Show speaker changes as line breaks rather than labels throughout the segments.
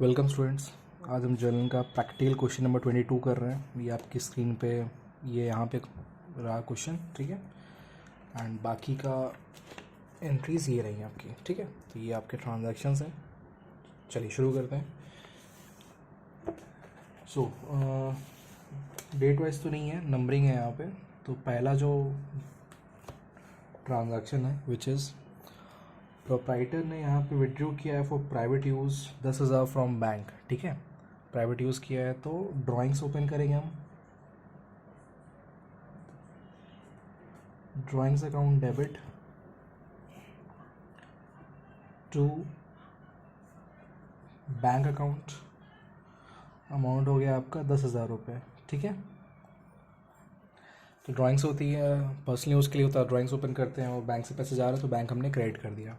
Welcome students. आज हम journal का प्रैक्टिकल क्वेश्चन नंबर 22 कर रहे हैं। ये आपकी स्क्रीन पे ये यहाँ पे रहा क्वेश्चन, ठीक है। एंड बाकी का एंट्रीज ये रही हैं आपकी, ठीक है। तो ये आपके ट्रांजैक्शंस हैं। चलिए शुरू करते हैं। सो डेट वाइज तो नहीं है, नंबरिंग है यहाँ पे। तो पहला जो ट्रांजैक्शन है विच इज़ प्रोप्राइटर ने यहाँ पे विड्रॉ किया है for private use 10,000 from bank, ठीक है। प्राइवेट यूज़ किया है तो ड्राइंग्स ओपन करेंगे हम। Drawings account debit to bank account. Amount हो गया आपका 10,000 रुपये, ठीक है। तो ड्राइंग्स होती है पर्सनल यूज़ के लिए होता है, ड्राइंग्स ओपन करते हैं और बैंक से पैसे जा रहे हैं तो बैंक हमने क्रेडिट कर दिया।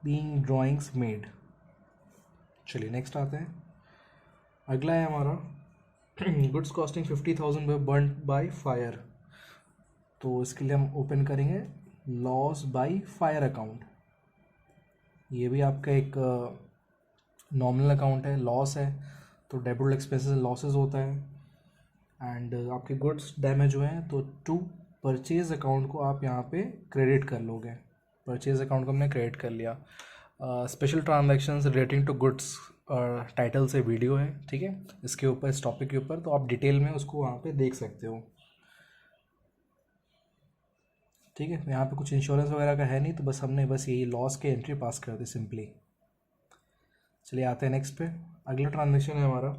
Being drawings made. चलिए नेक्स्ट आते हैं। अगला है हमारा goods costing 50,000 burn by fire. तो इसके लिए हम ओपन करेंगे लॉस बाय फायर अकाउंट। ये भी आपका एक नॉमिनल अकाउंट है, लॉस है तो डेबिट एक्सपेंसेस लॉसेस होता है। एंड आपके गुड्स डैमेज हुए हैं तो टू परचेज अकाउंट को आप यहाँ पे क्रेडिट कर लोगे। परचेज अकाउंट को हमने क्रेडिट कर लिया। Special transactions relating to goods title से वीडियो है, ठीक है, इसके ऊपर, इस टॉपिक के ऊपर, तो आप डिटेल में उसको वहाँ पे देख सकते हो, ठीक है। यहाँ पे कुछ इंश्योरेंस वगैरह का है नहीं, तो बस हमने बस यही लॉस के एंट्री पास कर दी सिंपली। चलिए आते हैं नेक्स्ट पे। अगला ट्रांजेक्शन है हमारा,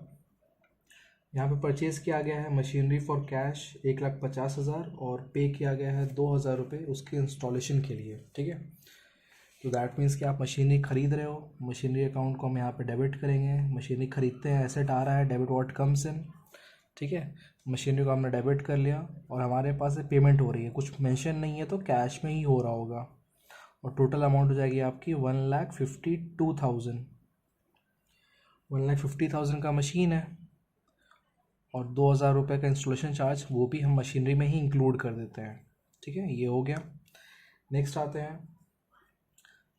यहाँ पे परचेज़ किया गया है मशीनरी फॉर कैश 1,50,000 और पे किया गया है 2,000 रुपये उसके इंस्टॉलेशन के लिए, ठीक है। तो दैट मीन्स कि आप मशीनरी ख़रीद रहे हो, मशीनरी अकाउंट को हम यहाँ पे डेबिट करेंगे। मशीनरी ख़रीदते हैं, एसेट आ रहा है, डेबिट व्हाट कम्स इन, ठीक है। मशीनरी को हमने डेबिट कर लिया और हमारे पास से पेमेंट हो रही है, कुछ मेंशन नहीं है तो कैश में ही हो रहा होगा। और टोटल अमाउंट हो जाएगी आपकी 1,52,000। 1,50,000 का मशीन है और 2,000 रुपये का इंस्टॉलेशन चार्ज, वो भी हम मशीनरी में ही इंक्लूड कर देते हैं, ठीक है। ये हो गया। नेक्स्ट आते हैं।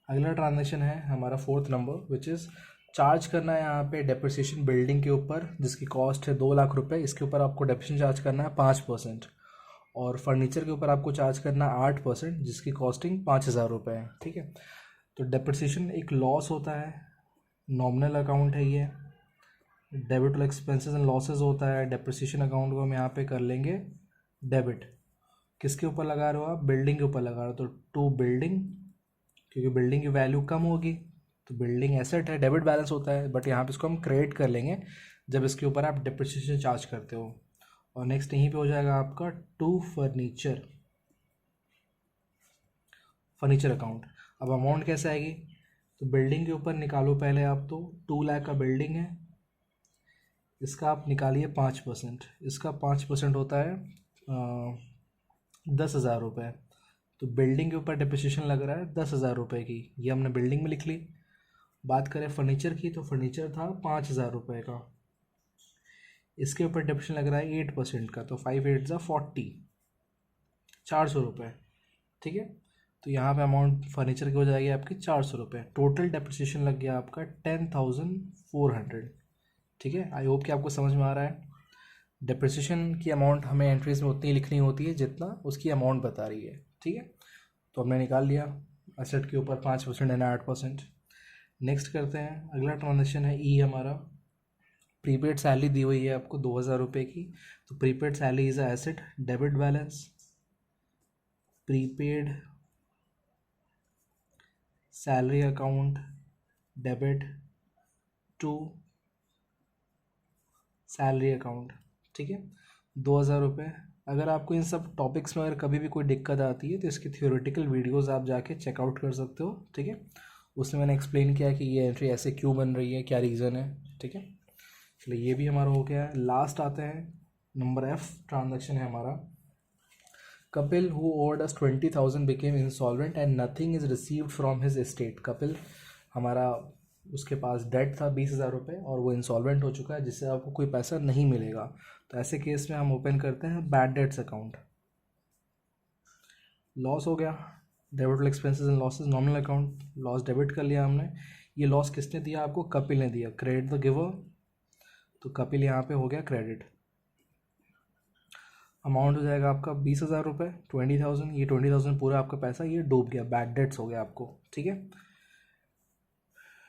अगला ट्रांजेक्शन है हमारा fourth number which is charge करना है यहाँ पे डेप्रिसिएशन बिल्डिंग के ऊपर जिसकी कॉस्ट है 2,00,000 रुपये। इसके ऊपर आपको डेप्रिसिएशन चार्ज करना है 5%। और फर्नीचर के ऊपर आपको चार्ज करना है 8% जिसकी कॉस्टिंग 5,000 रुपये है, ठीक है। तो डेप्रिसिएशन एक लॉस होता है, नॉमिनल अकाउंट है ये। डेबिट एक्सपेंसेस एंड लॉसेस होता है। डेप्रिसिएशन अकाउंट को हम यहाँ पे कर लेंगे डेबिट। किसके ऊपर लगा रहे हो आप? बिल्डिंग के ऊपर लगा रहे हो, तो टू बिल्डिंग, क्योंकि बिल्डिंग की वैल्यू कम होगी तो बिल्डिंग एसेट है, डेबिट बैलेंस होता है, बट यहाँ पे इसको हम क्रेडिट कर लेंगे जब इसके ऊपर आप डिप्रिसिएशन चार्ज करते हो। और नेक्स्ट यहीं पे हो जाएगा आपका टू फर्नीचर, फर्नीचर अकाउंट। अब अमाउंट कैसे आएगी? तो बिल्डिंग के ऊपर निकालो पहले आप, तो 2,00,000 का बिल्डिंग है, इसका आप निकालिए 5%। इसका 5% होता है 10,000 रुपये। तो बिल्डिंग के ऊपर डिप्रिसिएशन लग रहा है 10,000 रुपये की, ये हमने बिल्डिंग में लिख ली। बात करें फर्नीचर की, तो फर्नीचर था 5,000 रुपये का, इसके ऊपर डिप्रिसिएशन लग रहा है 8% का, तो 5 8 ज़ा 40, 400 रुपये, ठीक है। तो यहाँ पे अमाउंट फर्नीचर की हो जाएगी आपकी 400 रुपये। टोटल डिप्रिसिएशन लग गया आपका 10,400, ठीक है। आई होप कि आपको समझ में आ रहा है। डिप्रिसिएशन की अमाउंट हमें एंट्रीज में उतनी लिखनी होती है जितना उसकी अमाउंट बता रही है, ठीक है। तो हमने निकाल लिया एसेट के ऊपर 5% एंड 8%। नेक्स्ट करते हैं। अगला ट्रांजेक्शन है ई हमारा। प्रीपेड सैलरी दी हुई है आपको 2,000 रुपये की, तो prepaid salary is a asset, debit balance, prepaid salary account debit to salary account, ठीक है। 2,000 रुपये। अगर आपको इन सब टॉपिक्स में अगर कभी भी कोई दिक्कत आती है तो इसकी थियोरेटिकल वीडियोस आप जाके चेकआउट कर सकते हो, ठीक है। उसमें मैंने एक्सप्लेन किया कि ये एंट्री ऐसे क्यों बन रही है, क्या रीज़न है, ठीक है। चलिए ये भी हमारा हो गया है। लास्ट आते हैं, नंबर एफ ट्रांजेक्शन है हमारा। Kapil who owed us 20,000 became insolvent and nothing is received from his estate. Kapil हमारा, उसके पास डेट था 20,000 रुपये और वो इंसॉल्वेंट हो चुका है जिससे आपको कोई पैसा नहीं मिलेगा। तो ऐसे केस में हम ओपन करते हैं बैड डेट्स अकाउंट। लॉस हो गया, debit expenses and losses, nominal account, loss debit कर लिया हमने। ये लॉस किसने दिया आपको? कपिल ने दिया। क्रेडिट द गिवर, तो कपिल यहाँ पे हो गया क्रेडिट। अमाउंट हो जाएगा आपका 20,000 रुपये, 20,000। ये 20,000 पूरा आपका पैसा ये डूब गया, बैड डेट्स हो गया आपको, ठीक है।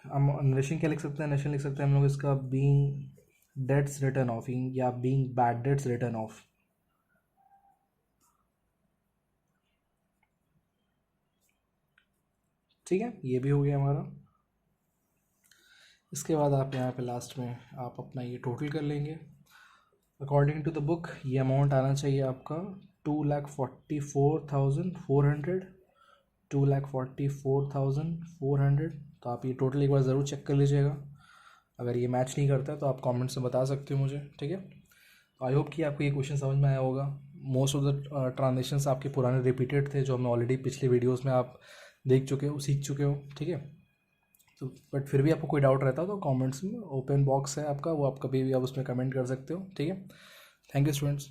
हम नरेशन क्या लिख सकते हैं? नरेशन लिख सकते हैं हम लोग इसका बीइंग डेट्स रिटर्न ऑफ, या being bad debts return of. ठीक है, ये भी हो गया हमारा। इसके बाद आप यहाँ पे लास्ट में आप अपना ये टोटल कर लेंगे। अकॉर्डिंग टू द बुक ये अमाउंट आना चाहिए आपका 2,44,400, 2,44,400। तो आप ये टोटल एक बार ज़रूर चेक कर लीजिएगा। अगर ये मैच नहीं करता है तो आप कमेंट से बता सकते हो मुझे, ठीक है। तो आई होप कि आपको ये क्वेश्चन समझ में आया होगा। मोस्ट ऑफ द ट्रांजेक्शन्स आपके पुराने रिपीटेड थे, जो हमने ऑलरेडी पिछले वीडियोज़ में आप देख चुके हो, सीख चुके हो, ठीक है। तो बट फिर भी आपको कोई डाउट रहता है तो कमेंट्स में ओपन बॉक्स है आपका, वो आप कभी भी आप उसमें कमेंट कर सकते हो, ठीक है। Thank you students.